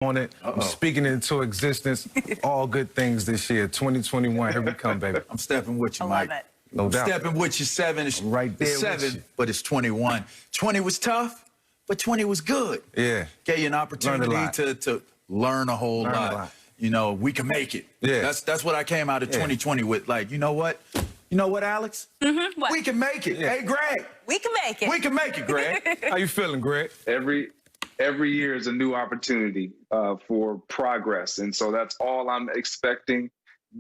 on it. I'm speaking it into existence. All good things this year. 2021. Here we come, baby. I'm stepping with you, I Mike. love it. No doubt. Stepping with you, 7. It's right there it's with 7, you. but it's 21. 20 was tough, but 20 was good. Yeah. Gave you an opportunity to learn a whole lot. You know, we can make it. Yeah. That's what I came out of 2020 with. Like, you know what? You know what, Alex? What? We can make it. Yeah. Hey, Greg. We can make it. We can make it, Greg. How you feeling, Greg? Every year is a new opportunity for progress, and so that's all I'm expecting.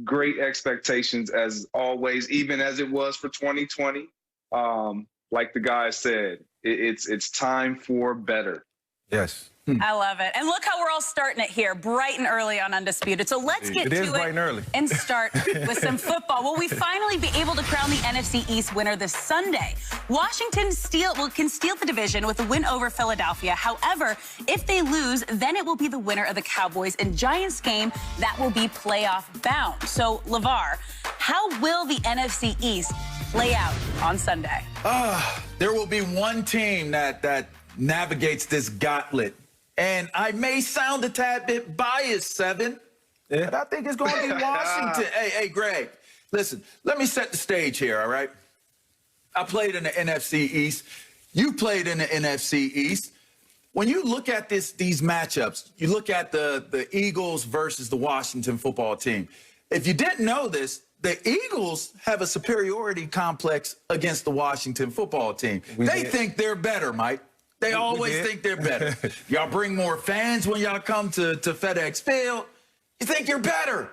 Great expectations as always, even as it was for 2020. Like the guy said, it's time for better. Yes. I love it. And look how we're all starting it here, bright and early on Undisputed. So let's get to it and start with some football. Will we finally be able to crown the NFC East winner this Sunday? Washington can steal the division with a win over Philadelphia. However, if they lose, then it will be the winner of the Cowboys and Giants game that will be playoff bound. So, LeVar, how will the NFC East play out on Sunday? There will be one team that navigates this gauntlet. And I may sound a tad bit biased, 7, but I think it's going to be Washington. Hey, Greg, listen, let me set the stage here, all right? I played in the NFC East. You played in the NFC East. When you look at these matchups, you look at the Eagles versus the Washington football team. If you didn't know this, the Eagles have a superiority complex against the Washington football team. They think they're better, Mike. They always think they're better. Y'all bring more fans when y'all come to FedEx Field. You think you're better.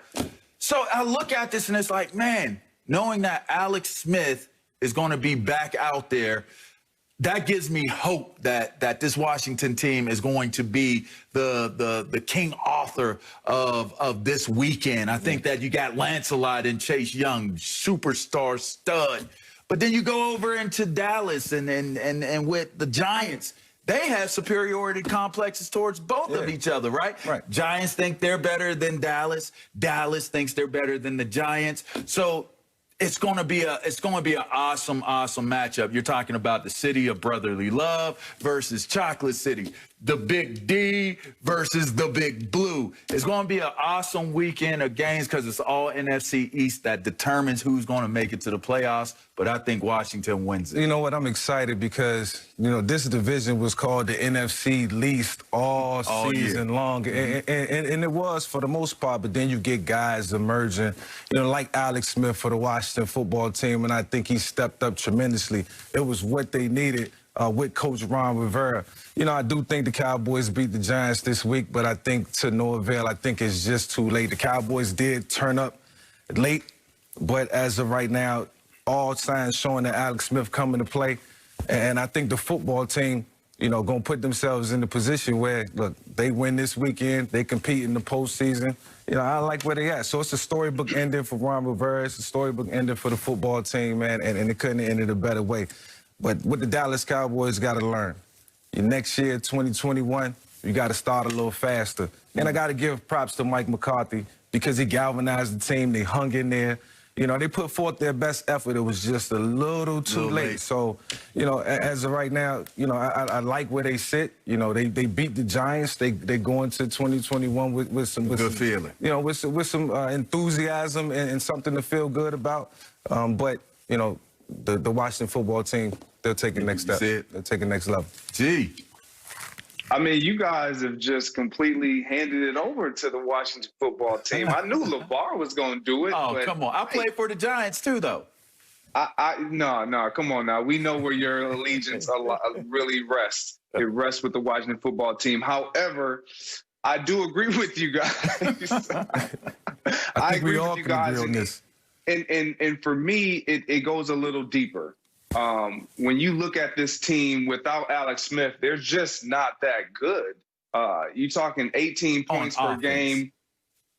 So I look at this and it's like, man, knowing that Alex Smith is going to be back out there, that gives me hope that this Washington team is going to be the king author of this weekend. I think that you got Lancelot and Chase Young, superstar stud. But then you go over into Dallas and with the Giants, they have superiority complexes towards both of each other, right? Right. Giants think they're better than Dallas. Dallas thinks they're better than the Giants. So it's going to be an awesome matchup. You're talking about the city of brotherly love versus Chocolate City, the Big D versus the Big Blue. It's going to be an awesome weekend of games because it's all NFC East that determines who's going to make it to the playoffs. But I think Washington wins it. You know what? I'm excited because, you know, this division was called the NFC least all season long. And it was for the most part. But then you get guys emerging, you know, like Alex Smith for the Washington football team. And I think he stepped up tremendously. It was what they needed with Coach Ron Rivera. You know, I do think the Cowboys beat the Giants this week, but I think to no avail. I think it's just too late. The Cowboys did turn up late, but as of right now, all signs showing that Alex Smith coming to play. And I think the football team, you know, going to put themselves in the position where, look, they win this weekend, they compete in the postseason. You know, I like where they at. So it's a storybook ending for Ron Rivera. It's a storybook ending for the football team, man, and it couldn't have ended a better way. But what the Dallas Cowboys got to learn, next year, 2021, you got to start a little faster. And I got to give props to Mike McCarthy because he galvanized the team. They hung in there. You know, they put forth their best effort. It was just a little too late. So, you know, as of right now, you know, I like where they sit. You know, they beat the Giants. They go into 2021 with some good feeling. You know, with some enthusiasm and something to feel good about. But, you know, the Washington football team, they'll take the next step. They'll take the next level. Gee. I mean, you guys have just completely handed it over to the Washington football team. I knew LeVar was going to do it. Oh, but come on. I played for the Giants, too, though. No, come on now. We know where your allegiance really rests. It rests with the Washington football team. However, I do agree with you guys. I think we all can agree on this. And for me, it goes a little deeper. When you look at this team without Alex Smith, they're just not that good. You're talking 18 points per game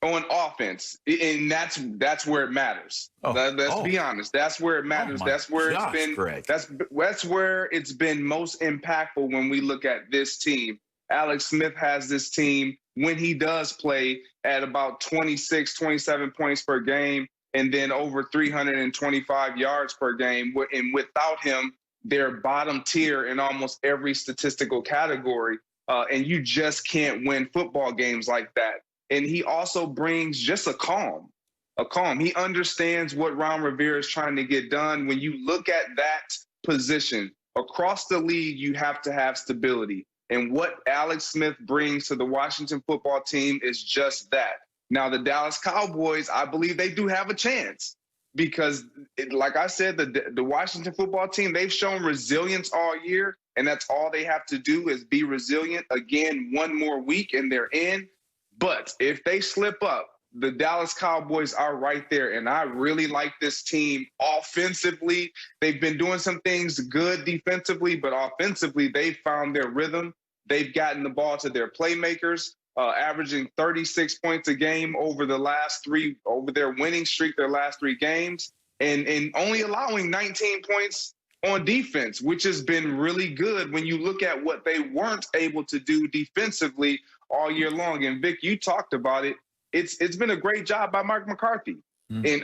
on offense, and that's where it matters. Let's be honest. That's where it matters. That's where it's been. That's where it's been most impactful when we look at this team. Alex Smith has this team when he does play at about 26, 27 points per game. And then over 325 yards per game. And without him, they're bottom tier in almost every statistical category. and you just can't win football games like that. And he also brings just a calm. He understands what Ron Rivera is trying to get done. When you look at that position across the league, you have to have stability. And what Alex Smith brings to the Washington football team is just that. Now, the Dallas Cowboys, I believe they do have a chance because, like I said, the Washington football team, they've shown resilience all year, and that's all they have to do is be resilient. Again, one more week and they're in. But if they slip up, the Dallas Cowboys are right there, and I really like this team offensively. They've been doing some things good defensively, but offensively, they've found their rhythm. They've gotten the ball to their playmakers, averaging 36 points a game over their winning streak, their last 3 games, and only allowing 19 points on defense, which has been really good when you look at what they weren't able to do defensively all year long. And Vic, you talked about it. It's been a great job by Mike McCarthy. And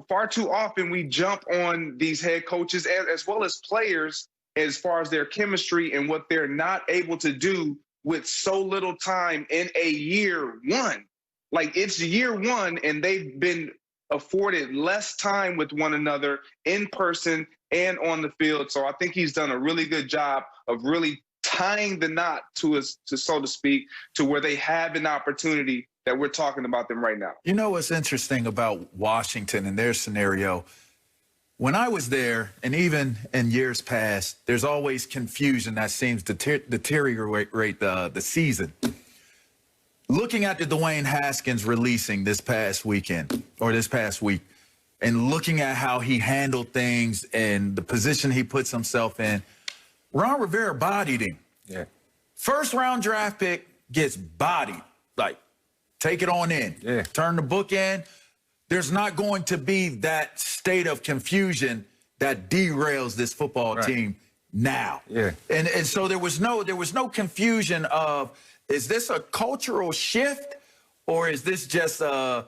far too often we jump on these head coaches as well as players as far as their chemistry and what they're not able to do with so little time in a year one. Like, it's year one and they've been afforded less time with one another in person and on the field. So I think he's done a really good job of really tying the knot to so to speak, to where they have an opportunity that we're talking about them right now. You know what's interesting about Washington and their scenario? When I was there, and even in years past, there's always confusion that seems to deteriorate the season. Looking at the Dwayne Haskins releasing this past weekend, or this past week, and looking at how he handled things and the position he puts himself in, Ron Rivera bodied him. Yeah. First round draft pick gets bodied. Like, take it on in. Yeah. Turn the book in. There's not going to be that state of confusion that derails this football team now. Yeah. And so there was no confusion of, is this a cultural shift, or is this just are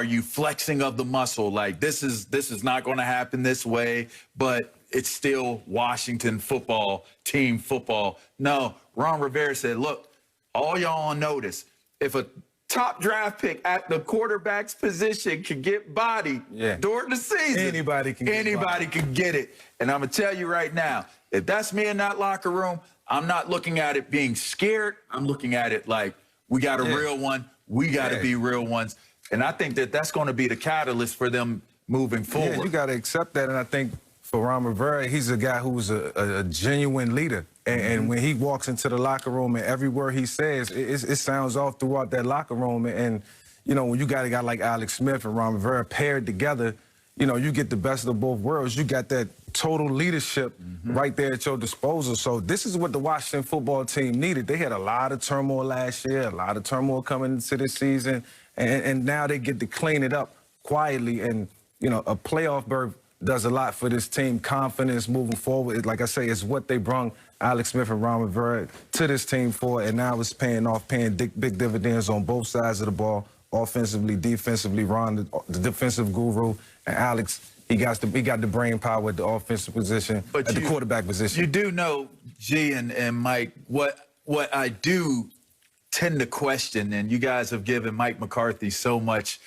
you flexing of the muscle? Like, this is not going to happen this way, but it's still Washington football, team football. No, Ron Rivera said, look, all y'all on notice, if a top draft pick at the quarterback's position can get bodied during the season, anybody can get it. And I'm going to tell you right now, if that's me in that locker room, I'm not looking at it being scared. I'm looking at it like, we got a real one. We got to be real ones. And I think that that's going to be the catalyst for them moving forward. Yeah, you got to accept that. And I think for Ron Rivera, he's a guy who's a genuine leader. And when he walks into the locker room and every word he says, it sounds off throughout that locker room. And, when you got a guy like Alex Smith and Ron Rivera paired together, you get the best of both worlds. You got that total leadership right there at your disposal. So this is what the Washington football team needed. They had a lot of turmoil last year, a lot of turmoil coming into this season. And now they get to clean it up quietly. And, a playoff berth does a lot for this team. Confidence moving forward. Like I say, it's what they brung Alex Smith and Ron Rivera to this team for, and now it's paying off, paying big dividends on both sides of the ball, offensively, defensively. Ron, the defensive guru, and Alex, he got the brain power at the offensive position, at the quarterback position. You do know, G and Mike, what I do tend to question, and you guys have given Mike McCarthy so much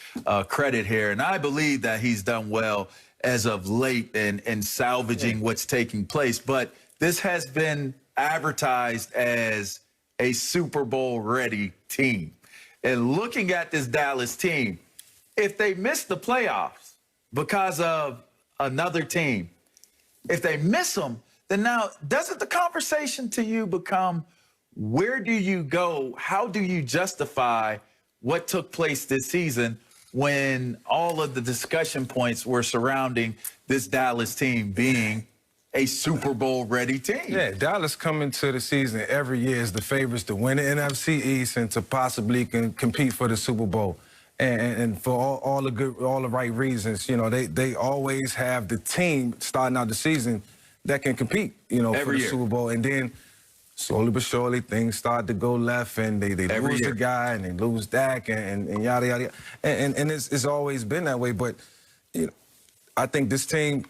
credit here, and I believe that he's done well as of late and salvaging what's taking place. But this has been advertised as a Super Bowl ready team. And looking at this Dallas team, if they miss the playoffs because of another team, if they miss them, then now doesn't the conversation to you become, where do you go? How do you justify what took place this season when all of the discussion points were surrounding this Dallas team being a Super Bowl ready team? Yeah, Dallas coming to the season every year is the favorites to win the NFC East and to possibly compete for the Super Bowl. And for all the right reasons, they always have the team starting out the season that can compete, for the Super Bowl. And then slowly but surely things start to go left, and they lose a guy and they lose Dak and yada yada. And it's always been that way. But I think this team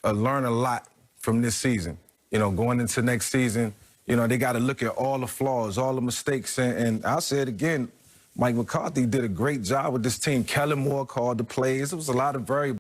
learned a lot from this season. Going into next season, You know, they got to look at all the flaws, all the mistakes. And I'll say it again, Mike McCarthy did a great job with this team. Kellen Moore called the plays. It was a lot of variables.